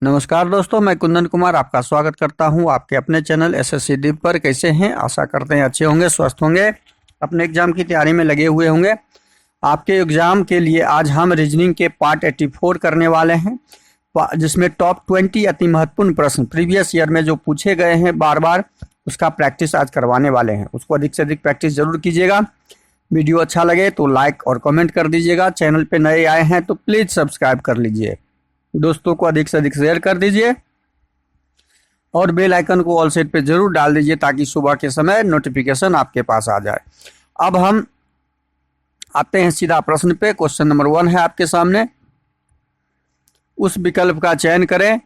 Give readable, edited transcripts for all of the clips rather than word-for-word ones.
नमस्कार दोस्तों, मैं कुंदन कुमार आपका स्वागत करता हूं आपके अपने चैनल एसएससी डीप पर। कैसे हैं? आशा करते हैं अच्छे होंगे, स्वस्थ होंगे, अपने एग्जाम की तैयारी में लगे हुए होंगे। आपके एग्जाम के लिए आज हम रीजनिंग के पार्ट 84 करने वाले हैं, जिसमें टॉप 20 अति महत्वपूर्ण प्रश्न प्रीवियस ईयर में जो पूछे गए हैं बार बार, उसका प्रैक्टिस आज करवाने वाले हैं। उसको अधिक से अधिक प्रैक्टिस जरूर कीजिएगा। वीडियो अच्छा लगे तो लाइक और कमेंट कर दीजिएगा। चैनल पे नए आए हैं तो प्लीज़ सब्सक्राइब कर लीजिए। दोस्तों को अधिक से अधिक शेयर कर दीजिए और बेल आइकन को ऑल सेट पे जरूर डाल दीजिए ताकि सुबह के समय नोटिफिकेशन आपके पास आ जाए। अब हम आते हैं सीधा प्रश्न पे। क्वेश्चन नंबर 1 है आपके सामने। उस विकल्प का चयन करें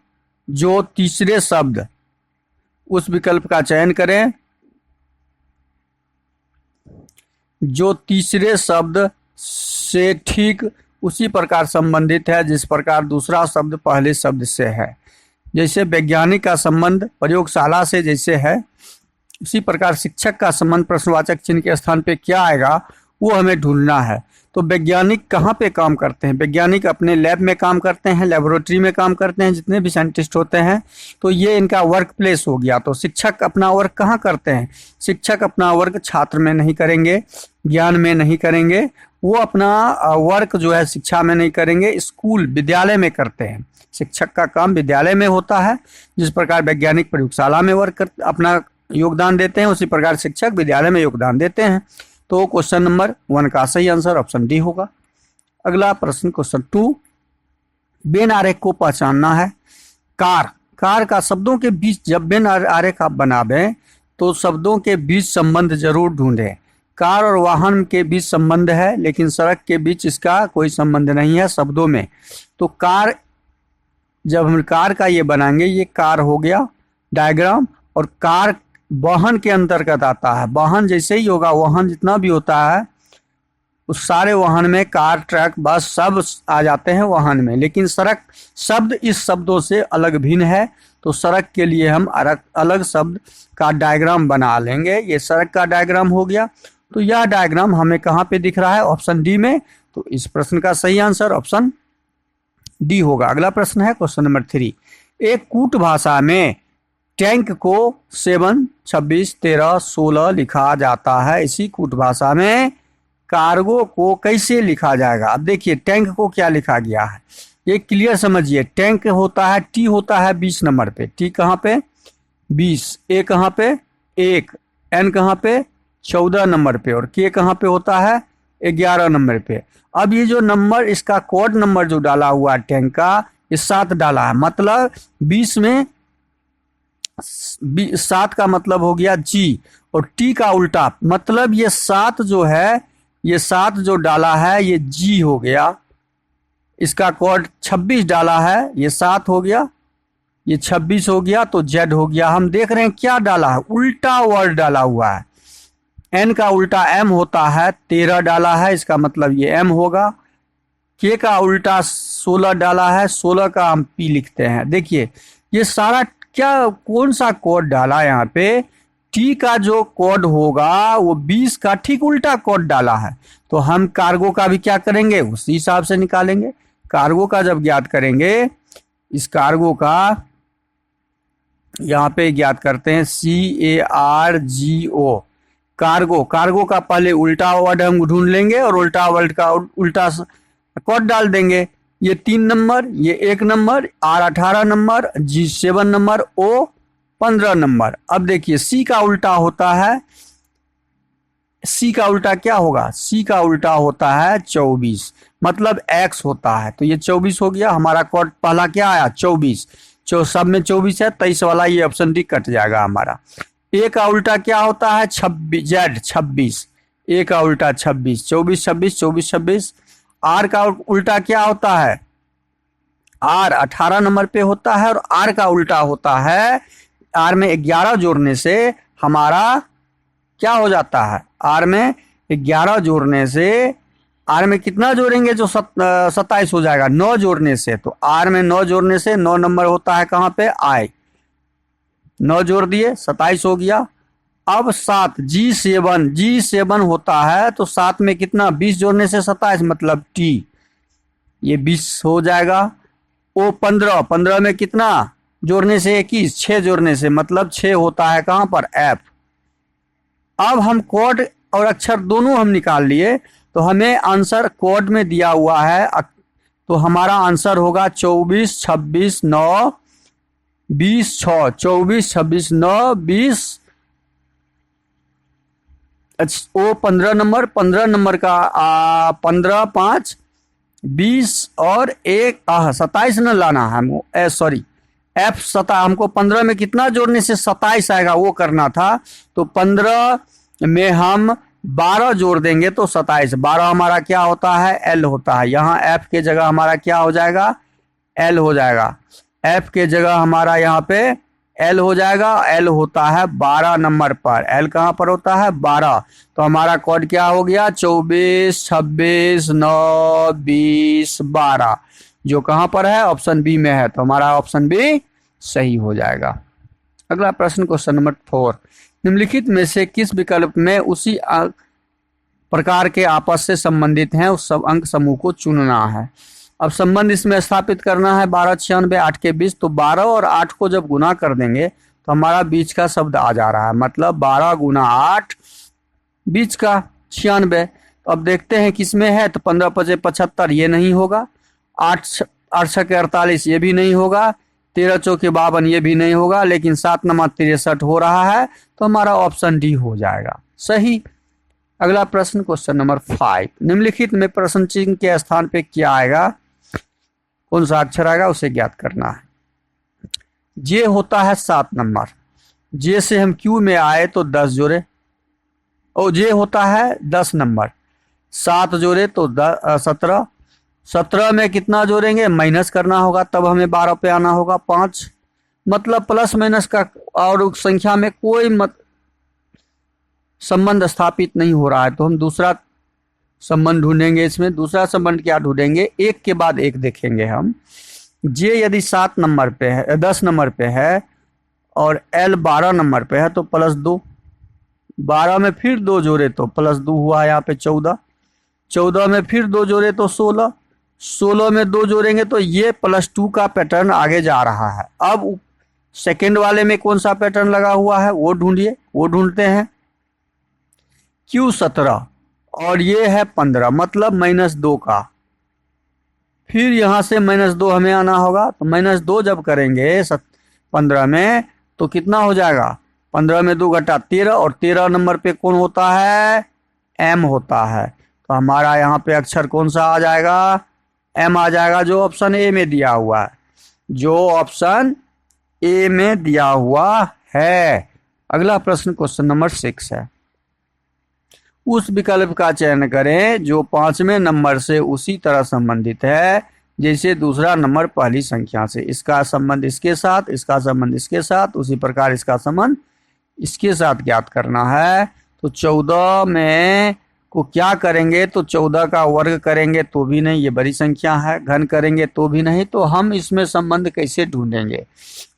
जो तीसरे शब्द उस विकल्प का चयन करें जो तीसरे शब्द से ठीक उसी प्रकार संबंधित है जिस प्रकार दूसरा शब्द पहले शब्द से है। जैसे वैज्ञानिक का संबंध प्रयोगशाला से जैसे है, उसी प्रकार शिक्षक का संबंध प्रश्नवाचक चिन्ह के स्थान पे क्या आएगा वो हमें ढूंढना है। तो वैज्ञानिक कहाँ पे काम करते हैं? वैज्ञानिक अपने लैब में काम करते हैं, लेबोरेटरी में काम करते हैं, जितने भी साइंटिस्ट होते हैं। तो ये इनका वर्क प्लेस हो गया। तो शिक्षक अपना वर्क कहाँ करते हैं? शिक्षक अपना वर्क छात्र में नहीं करेंगे, ज्ञान में नहीं करेंगे, वो अपना वर्क जो है शिक्षा में नहीं करेंगे, स्कूल विद्यालय में करते हैं। शिक्षक का काम विद्यालय में होता है। जिस प्रकार वैज्ञानिक प्रयोगशाला में अपना योगदान देते हैं, उसी प्रकार शिक्षक विद्यालय में योगदान देते हैं। तो क्वेश्चन नंबर 1 का सही आंसर ऑप्शन डी होगा। अगला प्रश्न क्वेश्चन 2, वेन आरेख को पहचानना है। कार का शब्दों के बीच जब वेन आरेख आप बनावें तो शब्दों के बीच संबंध जरूर ढूंढें। कार और वाहन के बीच संबंध है, लेकिन सड़क के बीच इसका कोई संबंध नहीं है शब्दों में। तो कार, जब हम कार का ये बनाएंगे, ये कार हो गया डायग्राम, और कार वाहन के अंतर्गत आता है। वाहन जैसे ही होगा, वाहन जितना भी होता है उस सारे वाहन में कार, ट्रक, बस सब आ जाते हैं वाहन में। लेकिन सड़क शब्द इस शब्दों से अलग भिन्न है, तो सड़क के लिए हम अलग शब्द का डायग्राम बना लेंगे। ये सड़क का डायग्राम हो गया। तो यह डायग्राम हमें कहाँ पे दिख रहा है? ऑप्शन डी में। तो इस प्रश्न का सही आंसर ऑप्शन डी होगा। अगला प्रश्न है क्वेश्चन नंबर 3। एक कूट भाषा में टैंक को 7, 26, 13, 16 लिखा जाता है। इसी कूट भाषा में कार्गो को कैसे लिखा जाएगा? अब देखिए टैंक को क्या लिखा गया है, ये क्लियर समझिए। टैंक होता है, टी होता है 20 नंबर पे, टी कहाँ पे 20, ए कहाँ पे 1, एन कहाँ पे 14 नंबर पे, और के कहाँ पे होता है 11 नंबर पे। अब ये जो नंबर, इसका कोड नंबर जो डाला हुआ है टैंक का, ये 7 डाला है। मतलब 20 में 7 का मतलब हो गया जी, और टी का उल्टा मतलब ये 7 जो है, ये 7 जो डाला है ये जी हो गया। इसका कोड 26 डाला है, ये 7 हो गया, ये 26 हो गया, तो जेड हो गया। हम देख रहे हैं क्या डाला है, उल्टा वर्ड डाला हुआ है। एन का उल्टा एम होता है, 13 डाला है, इसका मतलब ये एम होगा। के का उल्टा 16 डाला है, 16 का हम पी लिखते हैं। देखिए ये सारा क्या, कौन सा कोड डाला है यहाँ पे? टी का जो कोड होगा वो 20 का ठीक उल्टा कोड डाला है। तो हम कार्गो का भी क्या करेंगे, उसी हिसाब से निकालेंगे। कार्गो का जब ज्ञात करेंगे, इस कार्गो का यहाँ पे ज्ञात करते हैं CARGO, कार्गो का पहले उल्टा वर्ड हम ढूंढ लेंगे और उल्टा वर्ड का उल्टा कोड डाल देंगे। ये 3 नंबर, ये 1 number, R 18 number, G 7 number, O 15 number. अब देखिए C का उल्टा होता है, C का उल्टा क्या होगा? C का उल्टा होता है 24, मतलब X होता है। तो ये 24 हो गया। हमारा कोड पहला क्या आया? 24। सब में 24 है, 23 वाला ये ऑप्शन डी कट जाएगा हमारा। ए का उल्टा क्या होता है? 26, जेड 26, ए का उल्टा 26, 24, 26, 24, 26। आर का उल्टा क्या होता है? आर 18 नंबर पे होता है, और आर का उल्टा होता है, आर में 11 जोड़ने से हमारा क्या हो जाता है? आर में 11 जोड़ने से, आर में कितना जोड़ेंगे जो 27 हो जाएगा? 9 जोड़ने से। तो आर में 9 जोड़ने से 9 नंबर होता है कहाँ पे? आई। 9 जोड़ दिए, 27 हो गया। अब 7, G7 होता है, तो 7 में कितना? 20 जोड़ने से 27, मतलब टी, ये 20 हो जाएगा। ओ 15, 15 में कितना जोड़ने से 21, 6 जोड़ने से, मतलब 6 होता है कहाँ पर, एफ। अब हम कोड और अक्षर दोनों हम निकाल लिए, तो हमें आंसर कोड में दिया हुआ है, तो हमारा आंसर होगा 24, 26, 9, 20, 6, 24, 26, 9, 20। ओ 15 नंबर, 15 नंबर का 15, 5, 20 और 1, 27 न लाना है, सॉरी एफ 17, हमको 15 में कितना जोड़ने से 27 आएगा वो करना था, तो 15 में हम 12 जोड़ देंगे तो 27, 12 हमारा क्या होता है, एल होता है। यहाँ एफ के जगह हमारा क्या हो जाएगा, एल हो जाएगा। एफ के जगह हमारा यहाँ पे एल हो जाएगा, एल होता है 12 नंबर पर, एल कहाँ पर होता है, 12। तो हमारा कोड क्या हो गया, 24, 26, 9, 20, 12, जो कहाँ पर है, ऑप्शन बी में है, तो हमारा ऑप्शन बी सही हो जाएगा। अगला प्रश्न क्वेश्चन नंबर 4, निम्नलिखित में से किस विकल्प में उसी प्रकार के आपस से संबंधित हैं उस सब अंक समूह को चुनना है। अब संबंध इसमें स्थापित करना है 12, 96, 8 के बीच, तो 12 और 8 को जब गुना कर देंगे तो हमारा बीच का शब्द आ जा रहा है, मतलब 12 गुना 8 बीच का 96। तो अब देखते हैं किसमें है, तो 15 पचे 75 ये नहीं होगा, 8 छके 48 ये भी नहीं होगा, 13 चौके 52 ये भी नहीं होगा, लेकिन 7 नमा 63 हो रहा है, तो हमारा ऑप्शन डी हो जाएगा सही। अगला प्रश्न क्वेश्चन नंबर 5, निम्नलिखित में प्रश्न चिन्ह के स्थान पे क्या आएगा, कौन सा अक्षर आएगा उसे ज्ञात करना है। जे होता है 7 नंबर, जे से हम क्यू में आए तो 10 जोड़े, और जे होता है 10 नंबर, 7 जोड़े तो 17, 17 में कितना जोड़ेंगे, माइनस करना होगा, तब हमें 12 पे आना होगा 5, मतलब प्लस माइनस का और संख्या में कोई संबंध स्थापित नहीं हो रहा है, तो हम दूसरा संबंध ढूंढेंगे। इसमें दूसरा संबंध क्या ढूंढेंगे, एक के बाद एक देखेंगे हम। जे यदि 7 नंबर पे है, 10 नंबर पे है, और एल 12 नंबर पे है, तो +2, 12 में फिर 2 जोड़े तो +2 हुआ, यहाँ पे 14, 14 में फिर 2 जोड़े तो 16, 16 में 2 जोड़ेंगे तो ये +2 का पैटर्न आगे जा रहा है। अब सेकेंड वाले में कौन सा पैटर्न लगा हुआ है वो ढूंढिए, वो ढूंढते हैं। Q 17 और ये है 15, मतलब -2 का, फिर यहाँ से -2 हमें आना होगा, तो -2 जब करेंगे 15 में तो कितना हो जाएगा, 15 में 2 घटा 13, और 13 नंबर पे कौन होता है, M होता है, तो हमारा यहाँ पे अक्षर कौन सा आ जाएगा, M आ जाएगा, जो ऑप्शन ए में दिया हुआ है, जो ऑप्शन ए में दिया हुआ है। अगला प्रश्न क्वेश्चन नंबर 6 है, उस विकल्प का चयन करें जो 5वें नंबर से उसी तरह संबंधित है जैसे दूसरा नंबर पहली संख्या से। इसका संबंध इसके साथ, इसका संबंध इसके साथ, उसी प्रकार इसका संबंध इसके साथ ज्ञात करना है। तो 14 में को क्या करेंगे, तो 14 का वर्ग करेंगे तो भी नहीं, ये बड़ी संख्या है, घन करेंगे तो भी नहीं, तो हम इसमें संबंध कैसे ढूंढेंगे।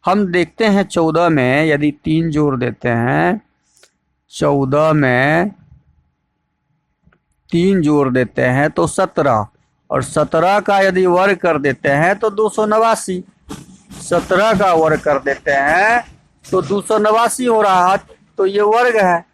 हम देखते हैं 14 में यदि 3 जोड़ देते हैं, 14 में 3 जोड़ देते हैं तो 17, और 17 का यदि वर्ग कर देते हैं तो 289, 17 का वर्ग कर देते हैं तो 289 हो रहा है, तो ये वर्ग है,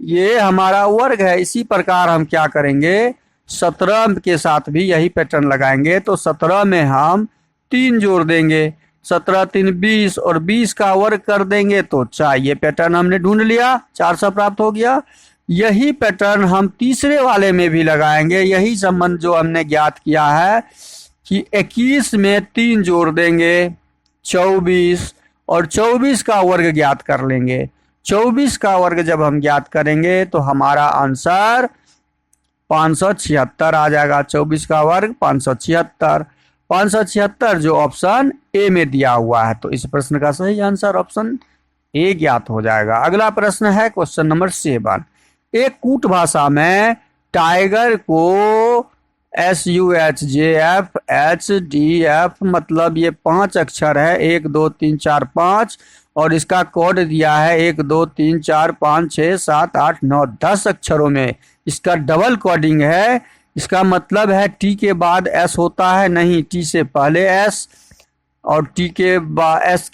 ये हमारा वर्ग है। इसी प्रकार हम क्या करेंगे, 17 के साथ भी यही पैटर्न लगाएंगे, तो 17 में हम 3 जोड़ देंगे, 17 3 20, और 20 का वर्ग कर देंगे तो 4, ये पैटर्न हमने ढूंढ लिया, 400 प्राप्त हो गया। यही पैटर्न हम तीसरे वाले में भी लगाएंगे, यही संबंध जो हमने ज्ञात किया है कि 21 में 3 जोड़ देंगे 24, और 24 का वर्ग ज्ञात कर लेंगे। 24 का वर्ग जब हम ज्ञात करेंगे तो हमारा आंसर 576 आ जाएगा। 24 का वर्ग 576, 576 जो ऑप्शन ए में दिया हुआ है, तो इस प्रश्न का सही आंसर ऑप्शन ए ज्ञात हो जाएगा। अगला प्रश्न है क्वेश्चन नंबर 7, एक कूट भाषा में टाइगर को SUHJFHDF, मतलब ये 5 अक्षर है, 1 2 3 4 5, और इसका कोड दिया है 1 2 3 4 5 6 7 8 9 10 अक्षरों में। इसका डबल कोडिंग है इसका मतलब है टी के बाद एस होता है नहीं, टी से पहले एस और टी के बाद एस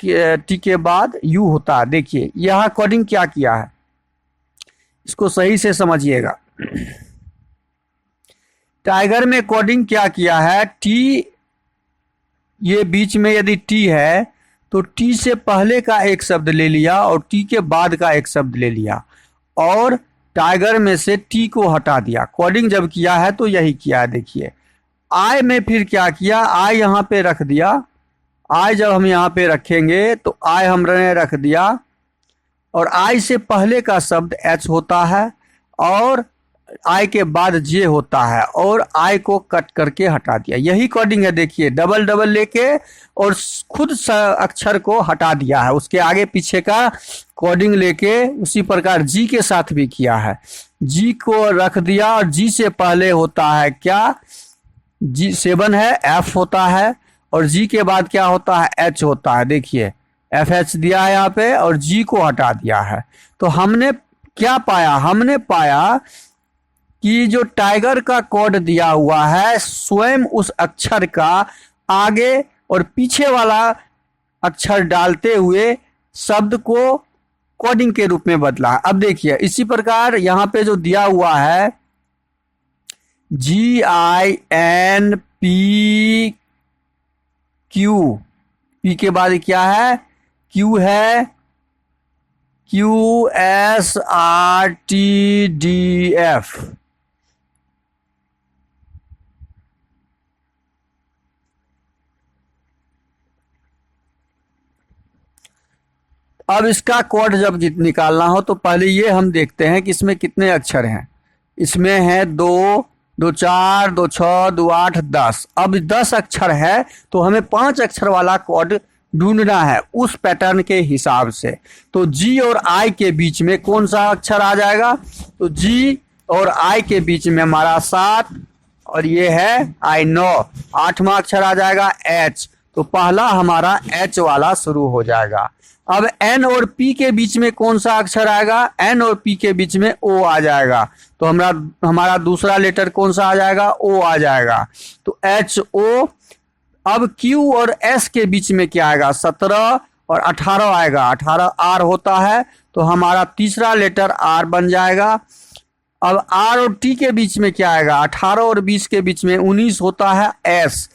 टी के बाद यू होता है। देखिए यहाँ कोडिंग क्या किया है, इसको सही से समझिएगा। टाइगर में कोडिंग क्या किया है, टी ये बीच में यदि टी है तो टी से पहले का एक शब्द ले लिया और टी के बाद का एक शब्द ले लिया और टाइगर में से टी को हटा दिया। कोडिंग जब किया है तो यही किया है। देखिए आई में फिर क्या किया, आई यहाँ पे रख दिया। आई जब हम यहाँ पे रखेंगे तो आई हमने रख दिया और आई से पहले का शब्द एच होता है और आई के बाद जे होता है और आई को कट करके हटा दिया। यही कोडिंग है। देखिए डबल डबल लेके और खुद अक्षर को हटा दिया है, उसके आगे पीछे का कोडिंग लेके। उसी प्रकार जी के साथ भी किया है, जी को रख दिया और जी से पहले होता है क्या, जी 7 है, एफ होता है और जी के बाद क्या होता है, एच होता है। देखिए एफ एच दिया है यहाँ पे और जी को हटा दिया है। तो हमने क्या पाया, हमने पाया कि जो टाइगर का कोड दिया हुआ है स्वयं उस अक्षर का आगे और पीछे वाला अक्षर डालते हुए शब्द को कोडिंग के रूप में बदला। अब देखिए इसी प्रकार यहाँ पे जो दिया हुआ है GINPQ, पी के बाद क्या है, क्यू है, QSRTDF। अब इसका कोड जब निकालना हो तो पहले ये हम देखते हैं कि इसमें कितने अक्षर हैं। इसमें है 2, 2 4, 2 6, 2 8, 10। अब 10 अक्षर है तो हमें 5 अक्षर वाला कोड ढूंढना है उस पैटर्न के हिसाब से। तो जी और आई के बीच में कौन सा अक्षर आ जाएगा, तो जी और आई के बीच में हमारा 7 और ये है आई 9, 8वां अक्षर आ जाएगा एच। तो पहला हमारा एच वाला शुरू हो जाएगा। अब एन और पी के बीच में कौन सा अक्षर आएगा, एन और पी के बीच में ओ आ जाएगा। तो हमारा दूसरा लेटर कौन सा आ जाएगा, ओ आ जाएगा। तो एच ओ। अब क्यू और एस के बीच में क्या आएगा, 17 और 18 आएगा। 18 आर होता है तो हमारा तीसरा लेटर आर बन जाएगा। अब आर और टी के बीच में क्या आएगा, 18 और 20 के बीच में 19 होता है, एस,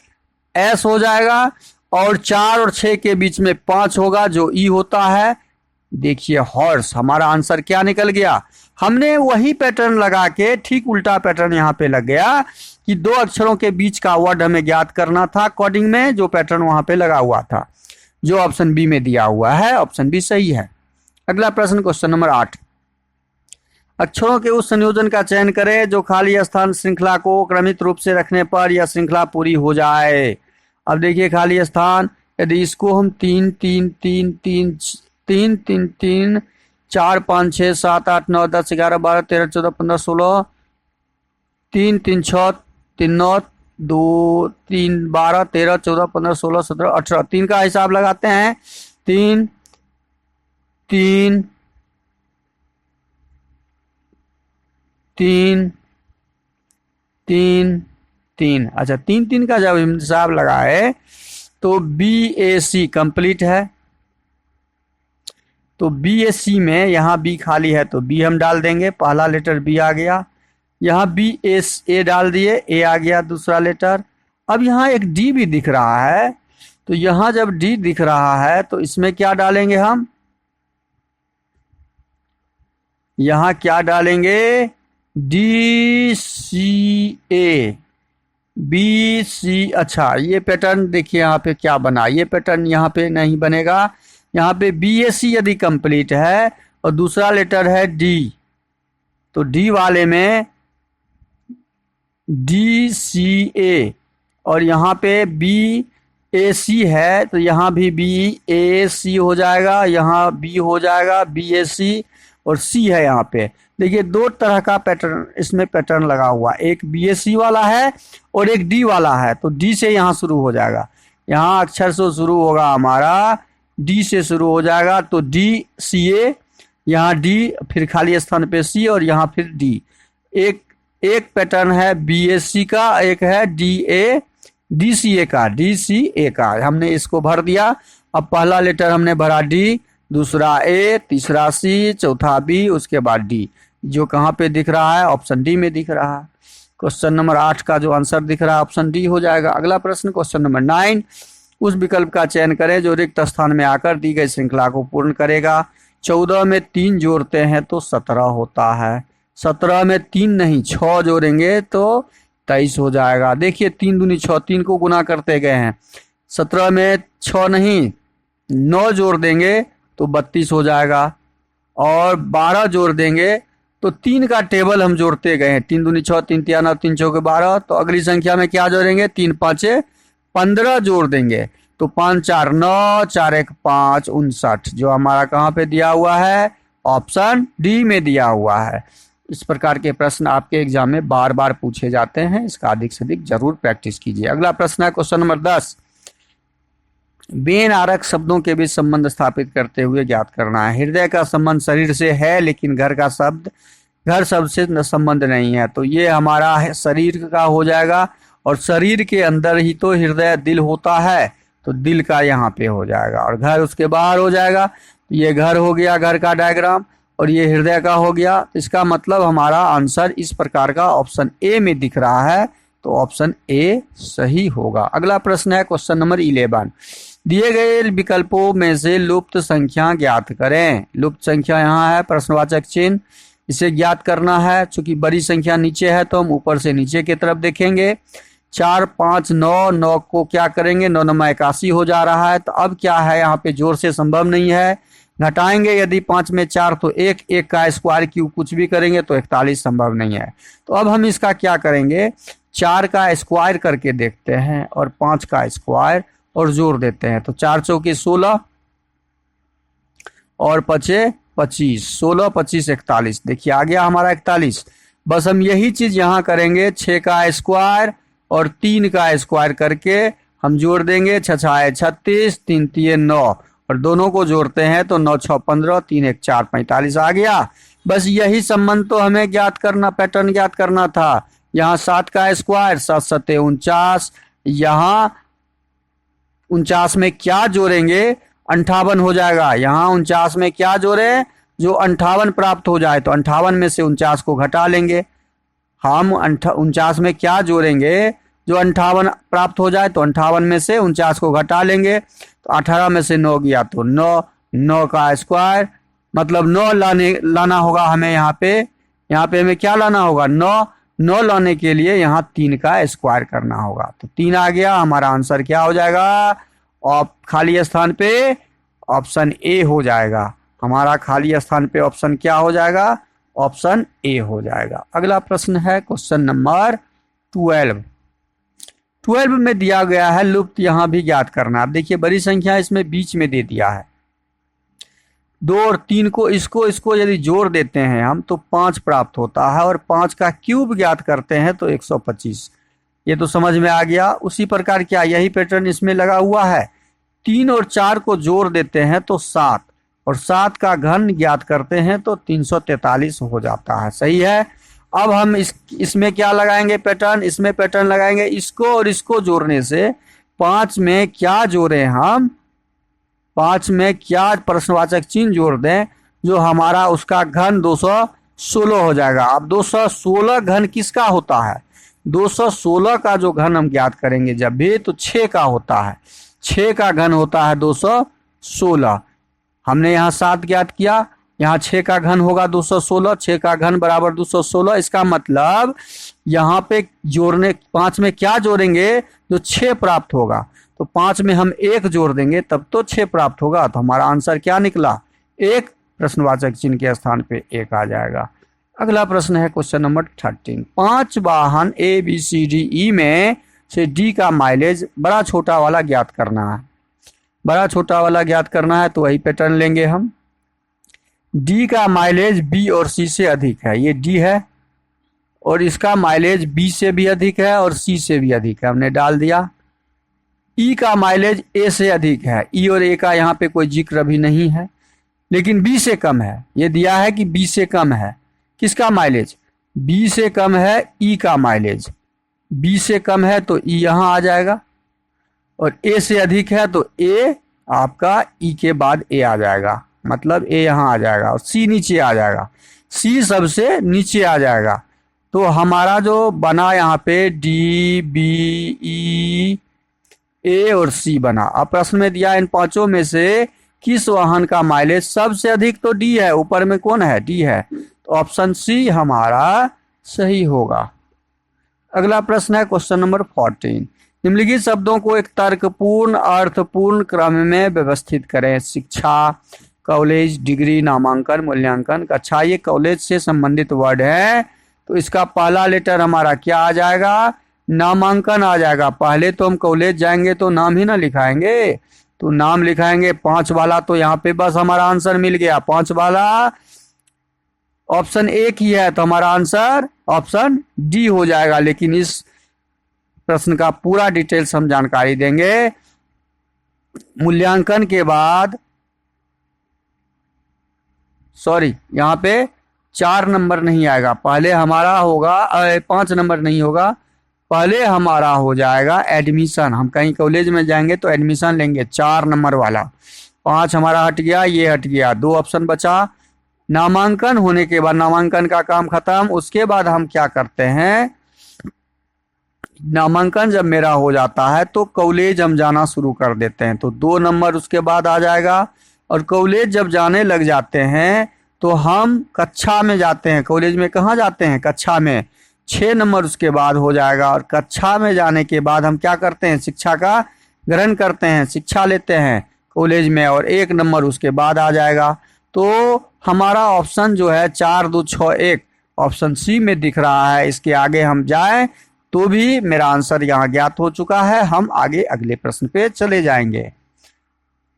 एस हो जाएगा। और 4 और 6 के बीच में 5 होगा जो ई होता है। देखिए हॉर्स, हमारा आंसर क्या निकल गया। हमने वही पैटर्न लगा के ठीक उल्टा पैटर्न यहाँ पे लग गया कि 2 अक्षरों के बीच का वर्ड हमें ज्ञात करना था कोडिंग में, जो पैटर्न वहां पे लगा हुआ था जो ऑप्शन बी में दिया हुआ है। ऑप्शन बी सही है। अगला प्रश्न क्वेश्चन नंबर 8, अक्षरों के उस संयोजन का चयन करें जो खाली स्थान श्रृंखला को क्रमित रूप से रखने पर यह श्रृंखला पूरी हो जाए। अब देखिए खाली स्थान, यदि इसको हम 3 3 3 3 3 3 3 4 5 6 7 8 9 10 11 12 13 14 15 16 3 3 6 3 9 2 3 12 13 14 15 16 17 18, 3 का हिसाब लगाते हैं। 3 3 3 3 3, अच्छा 3 3 का जब हिसाब लगाए तो BAC कंप्लीट है। तो BAC में यहाँ B खाली है तो B हम डाल देंगे, पहला लेटर B आ गया। यहाँ BA डाल दिए, A आ गया दूसरा लेटर। अब यहाँ एक D भी दिख रहा है तो यहाँ जब D दिख रहा है तो इसमें क्या डालेंगे हम, यहाँ क्या डालेंगे, DCA BC। अच्छा ये पैटर्न देखिए यहाँ पे क्या बना, ये पैटर्न यहाँ पे नहीं बनेगा। यहाँ पे BAC यदि कंप्लीट है और दूसरा लेटर है D, तो D वाले में DCA और यहाँ पे BAC है तो यहाँ भी BAC हो जाएगा, यहाँ B हो जाएगा BAC और C है यहाँ पे। देखिए 2 तरह का पैटर्न इसमें पैटर्न लगा हुआ, एक BAC वाला है और एक D वाला है। तो D से यहाँ शुरू हो जाएगा, यहाँ अक्षर से शुरू होगा हमारा, D से शुरू हो जाएगा तो DCA, यहाँ D फिर खाली स्थान पे C और यहाँ फिर D। एक एक पैटर्न है बीएससी का, एक है डीसीए का। हमने इसको भर दिया। अब पहला लेटर हमने भरा डी, दूसरा ए, तीसरा सी, चौथा बी, उसके बाद डी। जो कहाँ पे दिख रहा है? ऑप्शन डी में दिख रहा है। क्वेश्चन नंबर 8 का जो आंसर दिख रहा है ऑप्शन डी हो जाएगा। अगला प्रश्न क्वेश्चन नंबर 9, उस विकल्प का चयन करें जो रिक्त स्थान में आकर दी गई श्रृंखला को पूर्ण करेगा। 14 में 3 जोड़ते हैं तो 17 होता है। 17 में 3 नहीं 6 जोड़ेंगे तो 23 हो जाएगा। देखिए 3 दूनी 6, 3 को गुना करते गए हैं। 17 में 6 नहीं 9 जोड़ देंगे तो 32 हो जाएगा, और 12 जोड़ देंगे तो 3 का टेबल हम जोड़ते गए हैं। 3 दूनी 6, 3 तिया 9, 3 चौके 12। तो अगली संख्या में क्या जोड़ेंगे? 3 5 15 जोड़ देंगे तो 5 4 9, 4 1 5 59, जो हमारा कहाँ पे दिया हुआ है? ऑप्शन डी में दिया हुआ है। इस प्रकार के प्रश्न आपके एग्जाम में बार बार पूछे जाते हैं, इसका अधिक से अधिक जरूर प्रैक्टिस कीजिए। अगला प्रश्न है क्वेश्चन नंबर 10, बेन आरक शब्दों के बीच संबंध स्थापित करते हुए ज्ञात करना है। हृदय का संबंध शरीर से है, लेकिन घर शब्द से संबंध नहीं है, तो ये हमारा शरीर का हो जाएगा। और शरीर के अंदर ही तो हृदय दिल होता है, तो दिल का यहाँ पे हो जाएगा, और घर उसके बाहर हो जाएगा। तो ये घर हो गया, घर का डायग्राम, और ये हृदय का हो गया। इसका मतलब हमारा आंसर इस प्रकार का ऑप्शन ए में दिख रहा है, तो ऑप्शन ए सही होगा। अगला प्रश्न है क्वेश्चन नंबर 11, दिए गए विकल्पों में से लुप्त संख्या ज्ञात करें। लुप्त संख्या यहाँ है प्रश्नवाचक चिन्ह, इसे ज्ञात करना है। चूंकि बड़ी संख्या नीचे है तो हम ऊपर से नीचे की तरफ देखेंगे। 4 5 9, 9 को क्या करेंगे? 9 9 81 हो जा रहा है। तो अब क्या है? यहाँ पे जोर से संभव नहीं है। घटाएंगे यदि 5 में 4 तो 1, 1 का स्क्वायर क्यूब कुछ भी करेंगे तो 41 संभव नहीं है। तो अब हम इसका क्या करेंगे? 4 का स्क्वायर करके देखते हैं और 5 का स्क्वायर और जोड़ देते हैं। तो 4 चौके 16 और 5 25, 16 25 41। देखिए आ गया हमारा 41। बस हम यही चीज यहाँ करेंगे, 6 का स्क्वायर और 3 का स्क्वायर करके हम जोड़ देंगे। 6 6 36, 3 3 9, और दोनों को जोड़ते हैं तो 9 6 15, 3 1 4 45 आ गया। बस यही संबंध तो हमें ज्ञात करना, पैटर्न ज्ञात करना था। यहाँ 7 का स्क्वायर 7 7 49, यहाँ 49 में क्या जोड़ेंगे? 58 हो जाएगा। यहाँ 49 में क्या जोड़े? जो 58 प्राप्त हो जाए तो 58 में से 49 को घटा लेंगे। हम 49 में क्या जोड़ेंगे? जो 58 प्राप्त हो जाए तो 58 में से 49 को घटा लेंगे। तो 18 में से 9 गया तो 9, 9 का स्क्वायर मतलब 9 लाना होगा हमें। यहाँ पे हमें क्या लाना होगा? 9 लाने के लिए यहाँ 3 का स्क्वायर करना होगा। तो 3 आ गया। हमारा आंसर क्या हो जाएगा? और खाली स्थान पे ऑप्शन ए हो जाएगा। हमारा खाली स्थान पे ऑप्शन क्या हो जाएगा? ऑप्शन ए हो जाएगा। अगला प्रश्न है क्वेश्चन नंबर 12 में दिया गया है लुप्त यहाँ भी ज्ञात करना। आप देखिए बड़ी संख्या इसमें बीच में दे दिया है। 2 और 3 को इसको यदि जोड़ देते हैं हम तो 5 प्राप्त होता है, और 5 का क्यूब ज्ञात करते हैं तो 125। ये तो समझ में आ गया। उसी प्रकार क्या यही पैटर्न इसमें लगा हुआ है। 3 और 4 को जोड़ देते हैं तो 7, और 7 का घन ज्ञात करते हैं तो 343 हो जाता है। सही है। अब हम इसमें क्या लगाएंगे पैटर्न? इसमें पैटर्न लगाएंगे इसको और इसको जोड़ने से 5 में क्या जोड़े हम? 5 में क्या प्रश्नवाचक चिन्ह जोड़ दें जो हमारा उसका घन 216 हो जाएगा। अब 216 घन किसका होता है? 216 का जो घन हम ज्ञात करेंगे जब भी तो 6 का होता है। 6 का घन होता है 216। हमने यहाँ 7 ज्ञात किया, यहाँ 6 का घन होगा 216। 6 का घन बराबर 216। इसका मतलब यहाँ पे जोड़ने 5 में क्या जोड़ेंगे? जो 6 प्राप्त होगा। तो 5 में हम 1 जोड़ देंगे तब तो 6 प्राप्त होगा। तो हमारा आंसर क्या निकला? 1। प्रश्नवाचक चिन्ह के स्थान पे 1 आ जाएगा। अगला प्रश्न है क्वेश्चन नंबर 13। 5 वाहन ABCDE में से डी का माइलेज बड़ा छोटा वाला ज्ञात करना है। बड़ा छोटा वाला ज्ञात करना है तो वही पैटर्न लेंगे हम। डी का माइलेज बी और सी से अधिक है। ये डी है और इसका माइलेज बी से भी अधिक है और सी से भी अधिक है, हमने डाल दिया। ई का माइलेज ए से अधिक है। ई और ए का यहाँ पे कोई जिक्र अभी नहीं है, लेकिन बी से कम है। ये दिया है कि बी से कम है। किसका माइलेज? बी से कम है ई का माइलेज, बी से कम है तो ई यहाँ आ जाएगा, और ए से अधिक है तो ए आपका ई के बाद ए आ जाएगा, मतलब ए यहाँ आ जाएगा और सी नीचे आ जाएगा, सी सबसे नीचे आ जाएगा। तो हमारा जो बना यहाँ पे डी बी ई ए और सी बना। अब प्रश्न में दिया इन पांचों में से किस वाहन का माइलेज सबसे अधिक, तो डी है, ऊपर में कौन है, डी है, तो ऑप्शन सी हमारा सही होगा। अगला प्रश्न है क्वेश्चन नंबर 14। निम्नलिखित शब्दों को एक तर्कपूर्ण अर्थपूर्ण क्रम में व्यवस्थित करें। शिक्षा, कॉलेज, डिग्री, नामांकन, मूल्यांकन, कक्षा। ये कॉलेज से संबंधित वर्ड है, तो इसका पहला लेटर हमारा क्या आ जाएगा, नामांकन आ जाएगा। पहले तो हम कॉलेज जाएंगे तो नाम ही ना लिखाएंगे, तो नाम लिखाएंगे। 5 वाला तो यहाँ पे बस हमारा आंसर मिल गया, 5 वाला ऑप्शन एक ही है, तो हमारा आंसर ऑप्शन डी हो जाएगा। लेकिन इस प्रश्न का पूरा डिटेल्स हम जानकारी देंगे। मूल्यांकन के बाद यहाँ पे 4 नंबर नहीं आएगा, पहले हमारा होगा 5 नंबर नहीं होगा, पहले हमारा हो जाएगा एडमिशन। हम कहीं कॉलेज में जाएंगे तो एडमिशन लेंगे 4 नंबर वाला। 5 हमारा हट गया, ये हट गया, 2 ऑप्शन बचा। नामांकन होने के बाद नामांकन का काम खत्म। उसके बाद हम क्या करते हैं, नामांकन जब मेरा हो जाता है तो कॉलेज हम जाना शुरू कर देते हैं, तो 2 नंबर उसके बाद आ जाएगा। और कॉलेज जब जाने लग जाते हैं तो हम कक्षा में जाते हैं। कॉलेज में कहाँ जाते हैं, कक्षा में, 6 नंबर उसके बाद हो जाएगा। और कक्षा में जाने के बाद हम क्या करते हैं, शिक्षा का ग्रहण करते हैं, शिक्षा लेते हैं कॉलेज में, और 1 नंबर उसके बाद आ जाएगा। तो हमारा ऑप्शन जो है 4, 2, 6, 1 ऑप्शन सी में दिख रहा है। इसके आगे हम जाएं तो भी मेरा आंसर यहाँ ज्ञात हो चुका है। हम आगे अगले प्रश्न पे चले जाएंगे।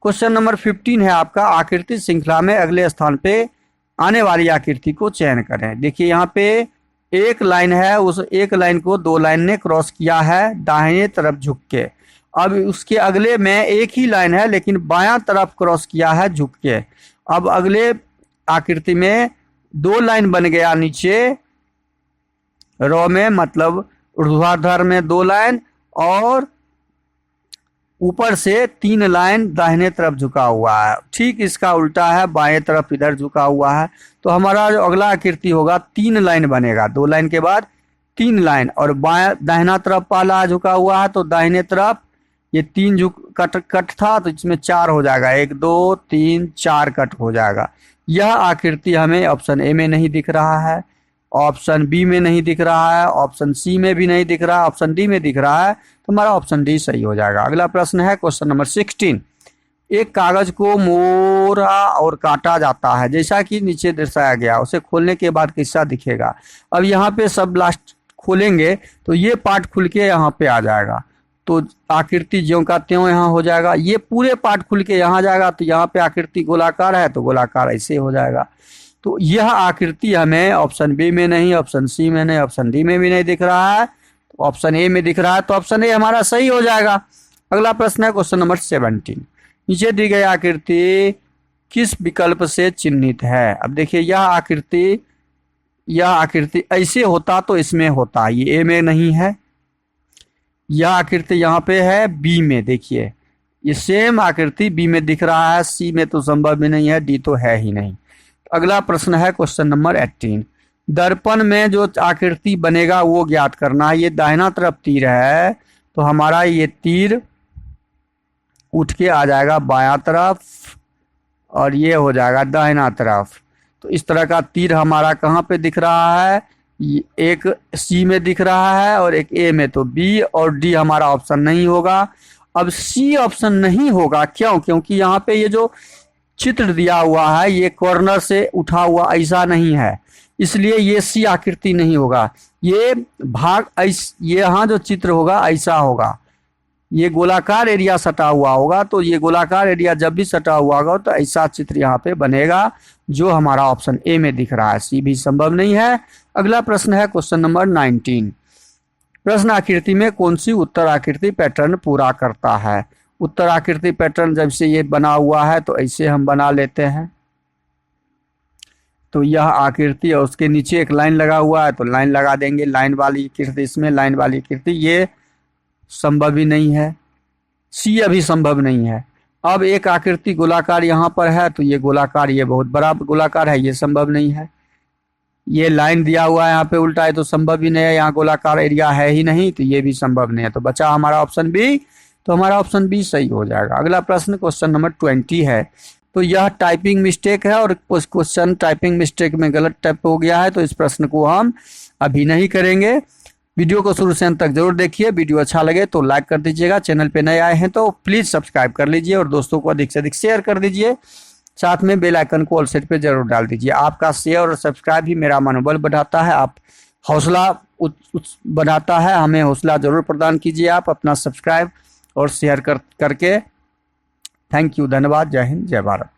क्वेश्चन नंबर 15 है आपका, आकृति श्रृंखला में अगले स्थान पे आने वाली आकृति को चयन करें। देखिए यहाँ पे एक लाइन है, उस एक लाइन को 2 लाइन ने क्रॉस किया है दाहिने तरफ झुक के। अब उसके अगले में एक ही लाइन है लेकिन बायां तरफ क्रॉस किया है झुक के। अब अगले आकृति में 2 लाइन बन गया नीचे रो में, मतलब ऊर्ध्वाधर में 2 लाइन, और ऊपर से 3 लाइन दाहिने तरफ झुका हुआ है। ठीक इसका उल्टा है, बाएं तरफ इधर झुका हुआ है। तो हमारा जो अगला आकृति होगा 3 लाइन बनेगा, 2 लाइन के बाद 3 लाइन, और बाएं दाहिना तरफ पहला झुका हुआ है तो दाहिने तरफ ये 3 कट था तो इसमें 4 हो जाएगा, 1, 2, 3, 4 कट हो जाएगा। यह आकृति हमें ऑप्शन ए में नहीं दिख रहा है, ऑप्शन बी में नहीं दिख रहा है, ऑप्शन सी में भी नहीं दिख रहा है, ऑप्शन डी में दिख रहा है, तो हमारा ऑप्शन डी सही हो जाएगा। अगला प्रश्न है क्वेश्चन नंबर 16। एक कागज को मोड़ा और काटा जाता है जैसा कि नीचे दर्शाया गया, उसे खोलने के बाद कैसा दिखेगा। अब यहाँ पे सब लास्ट खोलेंगे तो ये पार्ट खुल के यहाँ पे आ जाएगा, तो आकृति ज्यों का त्यों यहाँ हो जाएगा। ये पूरे पार्ट खुल के यहाँ जाएगा तो यहाँ पे आकृति गोलाकार है तो गोलाकार ऐसे हो जाएगा। तो यह आकृति हमें ऑप्शन बी में नहीं, ऑप्शन सी में नहीं, ऑप्शन डी में भी नहीं दिख रहा है, तो ऑप्शन ए में दिख रहा है, तो ऑप्शन ए हमारा सही हो जाएगा। अगला प्रश्न है क्वेश्चन नंबर 17। नीचे दी गई आकृति किस विकल्प से चिन्हित है। अब देखिए यह आकृति ऐसे होता तो इसमें होता, ये ए में नहीं है। यह आकृति यहाँ पे है बी में, देखिए ये सेम आकृति बी में दिख रहा है, सी में तो संभव भी नहीं है, डी तो है ही नहीं। अगला प्रश्न है क्वेश्चन नंबर 18। दर्पण में जो आकृति बनेगा वो ज्ञात करना है। ये दाहिना तरफ तीर है तो हमारा ये तीर उठ के आ जाएगा बायां तरफ और ये हो जाएगा दाहिना तरफ। तो इस तरह का तीर हमारा कहाँ पे दिख रहा है, एक सी में दिख रहा है और एक ए में, तो बी और डी हमारा ऑप्शन नहीं होगा। अब सी ऑप्शन नहीं होगा, क्यों? क्योंकि यहाँ पे ये जो चित्र दिया हुआ है ये कॉर्नर से उठा हुआ ऐसा नहीं है, इसलिए ये सी आकृति नहीं होगा। ये भाग ये यहाँ जो चित्र होगा ऐसा होगा, ये गोलाकार एरिया सटा हुआ होगा, तो ये गोलाकार एरिया जब भी सटा हुआ होगा तो ऐसा चित्र यहाँ पे बनेगा जो हमारा ऑप्शन ए में दिख रहा है, सी भी संभव नहीं है। अगला प्रश्न है क्वेश्चन नंबर 19। प्रश्न आकृति में कौन सी उत्तर आकृति पैटर्न पूरा करता है। उत्तर आकृति पैटर्न जब से ये बना हुआ है तो ऐसे हम बना लेते हैं, तो तो यह आकृति और उसके नीचे एक लाइन लगा हुआ है तो लाइन लगा देंगे, लाइन वाली आकृति इसमें, लाइन वाली आकृति, ये संभव ही नहीं है। सी अभी संभव नहीं है। अब एक आकृति गोलाकार यहाँ पर है तो ये गोलाकार, ये बहुत बड़ा गोलाकार है, ये संभव नहीं है। ये लाइन दिया हुआ है यहाँ पे उल्टा है तो संभव ही नहीं है, यहाँ गोलाकार एरिया है ही नहीं तो ये भी संभव नहीं है। तो बचा हमारा ऑप्शन बी, तो हमारा ऑप्शन बी सही हो जाएगा। अगला प्रश्न क्वेश्चन नंबर 20 है। तो यह टाइपिंग मिस्टेक है और क्वेश्चन टाइपिंग मिस्टेक में गलत टाइप हो गया है तो इस प्रश्न को हम अभी नहीं करेंगे। वीडियो को शुरू से अंत तक जरूर देखिए। वीडियो अच्छा लगे तो लाइक कर दीजिएगा। चैनल पे नए आए हैं तो प्लीज़ सब्सक्राइब कर लीजिए और दोस्तों को अधिक से अधिक शेयर कर दीजिए। साथ में बेल आइकन को ऑल सेट पे जरूर डाल दीजिए। आपका शेयर और सब्सक्राइब ही मेरा मनोबल बढ़ाता है, आप हौसला बढ़ाता है। हमें हौसला जरूर प्रदान कीजिए आप अपना सब्सक्राइब और शेयर करके। थैंक यू, धन्यवाद। जय हिंद, जय भारत।